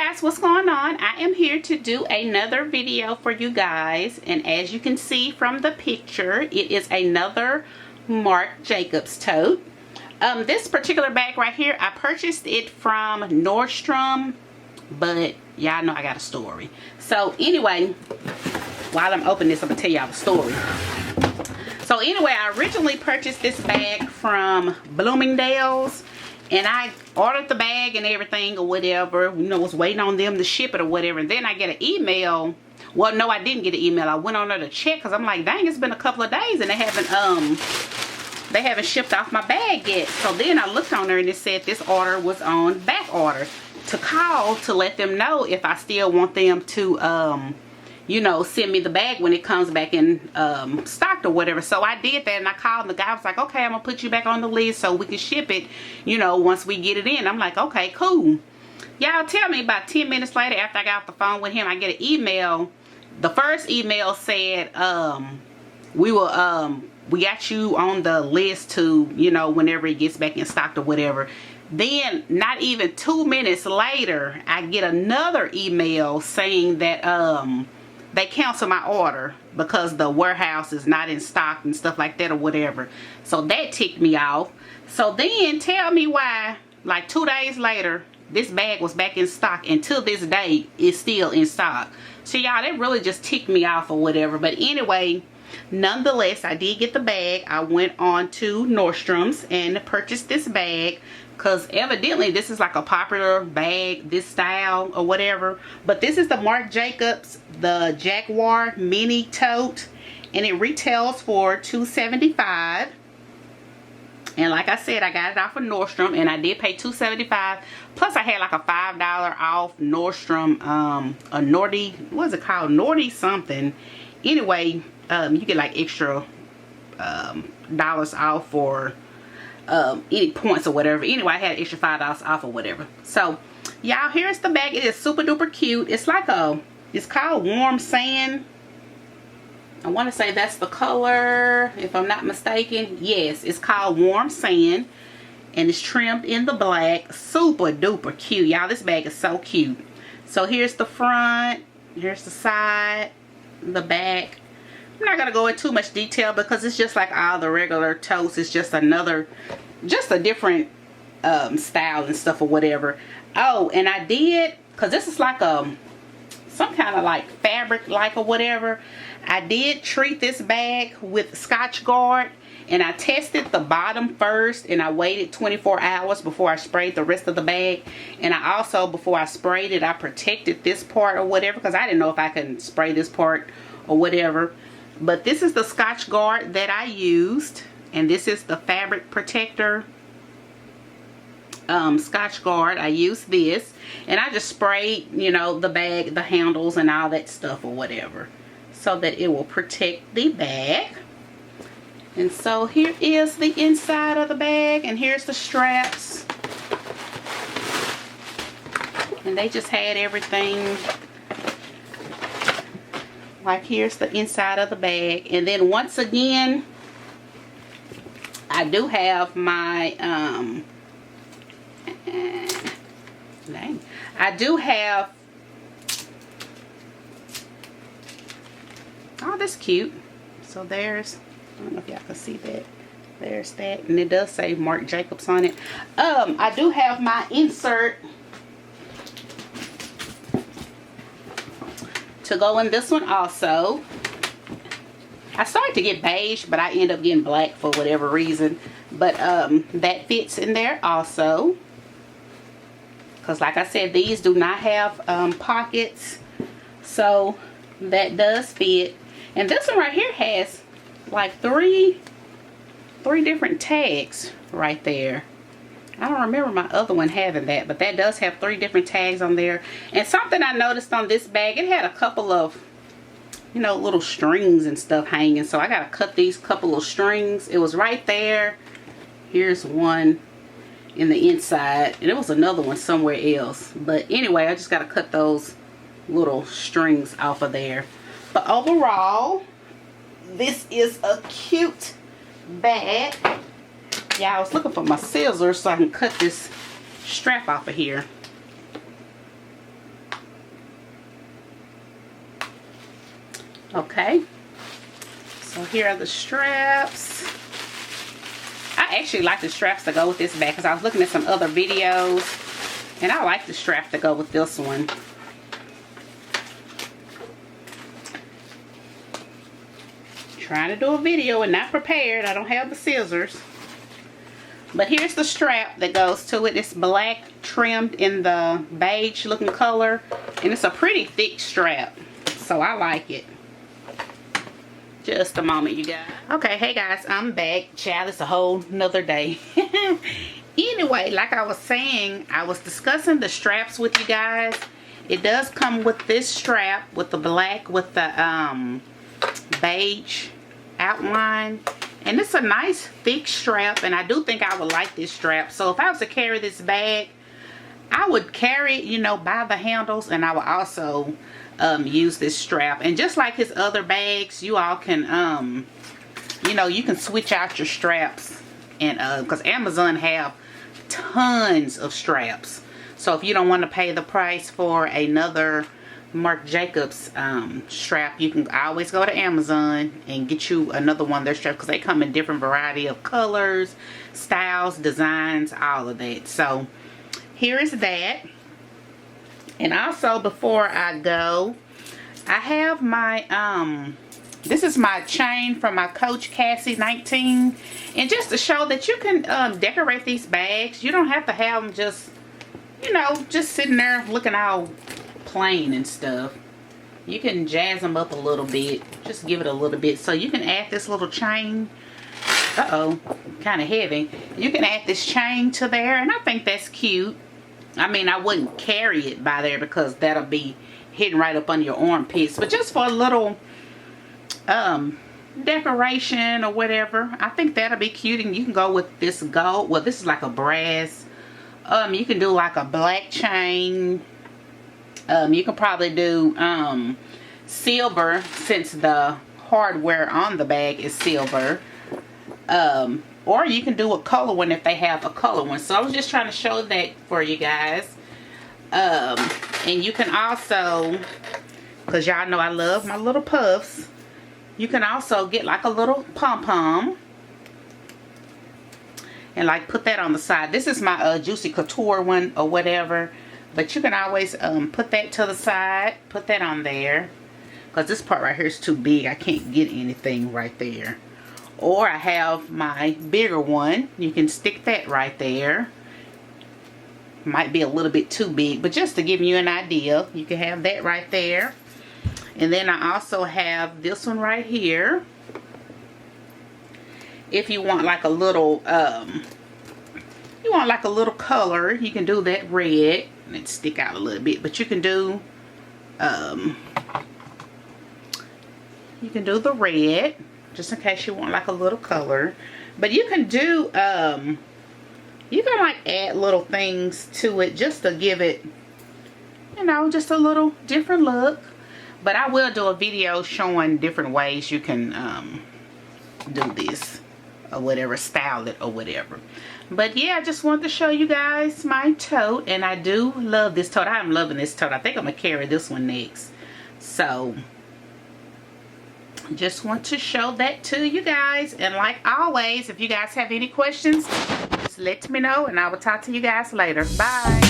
guys, what's going on? I am here to do another video for you guys, and as you can see from the picture, it is another Marc Jacobs tote. This particular bag right here, I purchased it from Nordstrom, but y'all know I got a story. So anyway, while I'm opening this, I'm gonna tell y'all the story. So anyway, I originally purchased this bag from Bloomingdale's, and I ordered the bag and everything or whatever, you know, was waiting on them to ship it or whatever. And then I get an email. Well, no, I didn't get an email. I went on there to check because I'm like, dang, it's been a couple of days and they haven't shipped off my bag yet. So then I looked on there and it said this order was on back order, to call to let them know if I still want them to you know, send me the bag when it comes back in stock or whatever. So I did that, and I called, and the guy was like, okay, I'm gonna put you back on the list so we can ship it, you know, once we get it in. I'm like, okay, cool. Y'all, tell me about 10 minutes later, after I got off the phone with him, I get an email. The first email said, we got you on the list to, you know, whenever it gets back in stock or whatever. Then not even 2 minutes later, I get another email saying that they cancel my order because the warehouse is not in stock and stuff like that or whatever. So that ticked me off. So then tell me why, like 2 days later, this bag was back in stock, and till this day it's still in stock. So y'all, that really just ticked me off or whatever. But anyway, nonetheless, I did get the bag. I went on to Nordstrom's and purchased this bag, because evidently this is like a popular bag, this style or whatever. But this is the Marc Jacobs, the Jacquard mini tote, and it retails for $2.75. And like I said, I got it off of Nordstrom, and I did pay $2.75. Plus I had like a $5 off Nordstrom, a Nordy, what is it called? Nordy something. Anyway, you get like extra dollars off for any points or whatever. Anyway, I had extra $5 off or whatever. So y'all, here's the bag. It is super duper cute. It's like it's called warm sand. I want to say that's the color, if I'm not mistaken. Yes, it's called warm sand, and it's trimmed in the black. Super duper cute, y'all. This bag is so cute. So here's the front, here's the side, the back. I'm not gonna go into too much detail because it's just like all the regular totes. It's just a different style and stuff or whatever. Oh, and I did, because this is like some kind of like fabric like or whatever. I did treat this bag with Scotchgard, and I tested the bottom first, and I waited 24 hours before I sprayed the rest of the bag. And I also, before I sprayed it, I protected this part or whatever, because I didn't know if I could spray this part or whatever. But this is the Scotchgard that I used, and this is the fabric protector Scotchgard. I used this, and I just sprayed, you know, the bag, the handles and all that stuff or whatever, so that it will protect the bag. And so here is the inside of the bag, and here's the straps, and they just had everything. Like, here's the inside of the bag. And then once again, I do have my I do have, oh, that's cute. So there's, I don't know if y'all can see that. There's that, and it does say Marc Jacobs on it. I do have my insert to go in this one also. I started to get beige, but I end up getting black for whatever reason. But that fits in there also, because like I said, these do not have pockets, so that does fit. And this one right here has like three different tags right there. I don't remember my other one having that, but that does have 3 different tags on there. And something I noticed on this bag, it had a couple of, you know, little strings and stuff hanging. So I gotta cut these couple of strings. It was right there. Here's one in the inside, and there was another one somewhere else. But anyway, I just gotta cut those little strings off of there. But overall, this is a cute bag. Yeah, I was looking for my scissors so I can cut this strap off of here. Okay, so here are the straps. I actually like the straps to go with this bag because I was looking at some other videos and I like the strap to go with this one. Trying to do a video and not prepared. I don't have the scissors. But here's the strap that goes to it. It's black trimmed in the beige looking color. And it's a pretty thick strap. So I like it. Just a moment, you guys. Okay, hey guys, I'm back. Child, it's a whole nother day. Anyway, like I was saying, I was discussing the straps with you guys. It does come with this strap with the black with the beige outline. And it's a nice thick strap, and I do think I would like this strap. So if I was to carry this bag, I would carry it, you know, by the handles, and I would also use this strap. And just like his other bags, you all can you know, you can switch out your straps, and because Amazon have tons of straps. So if you don't want to pay the price for another Marc Jacobs strap, you can always go to Amazon and get you another one of their straps, because they come in different variety of colors, styles, designs, all of that. So here is that. And also, before I go, I have my this is my chain from my Coach Cassie 19, and just to show that you can decorate these bags. You don't have to have them just, you know, just sitting there looking all plain and stuff. You can jazz them up a little bit, just give it a little bit. So you can add this little chain. Uh-oh, kind of heavy. You can add this chain to there, and I think that's cute. I mean, I wouldn't carry it by there because that'll be hidden right up under your armpits, but just for a little decoration or whatever, I think that'll be cute. And you can go with this gold. Well, this is like a brass. You can do like a black chain. You can probably do silver, since the hardware on the bag is silver. Or you can do a color one if they have a color one. So I was just trying to show that for you guys. And you can also, because y'all know I love my little puffs, you can also get like a little pom-pom and like put that on the side. This is my Juicy Couture one or whatever. But you can always put that to the side. Put that on there. Because this part right here is too big. I can't get anything right there. Or I have my bigger one. You can stick that right there. Might be a little bit too big. But just to give you an idea, you can have that right there. And then I also have this one right here. If you want like a little, you want like a little color, you can do that red. It stick out a little bit, but you can do the red, just in case you want like a little color. But you can do you can like add little things to it just to give it, you know, just a little different look. But I will do a video showing different ways you can do this or whatever, style it or whatever. But yeah, I just wanted to show you guys my tote, and I do love this tote. I'm loving this tote. I think I'm gonna carry this one next. So just want to show that to you guys. And like always, if you guys have any questions, just let me know, and I will talk to you guys later. Bye.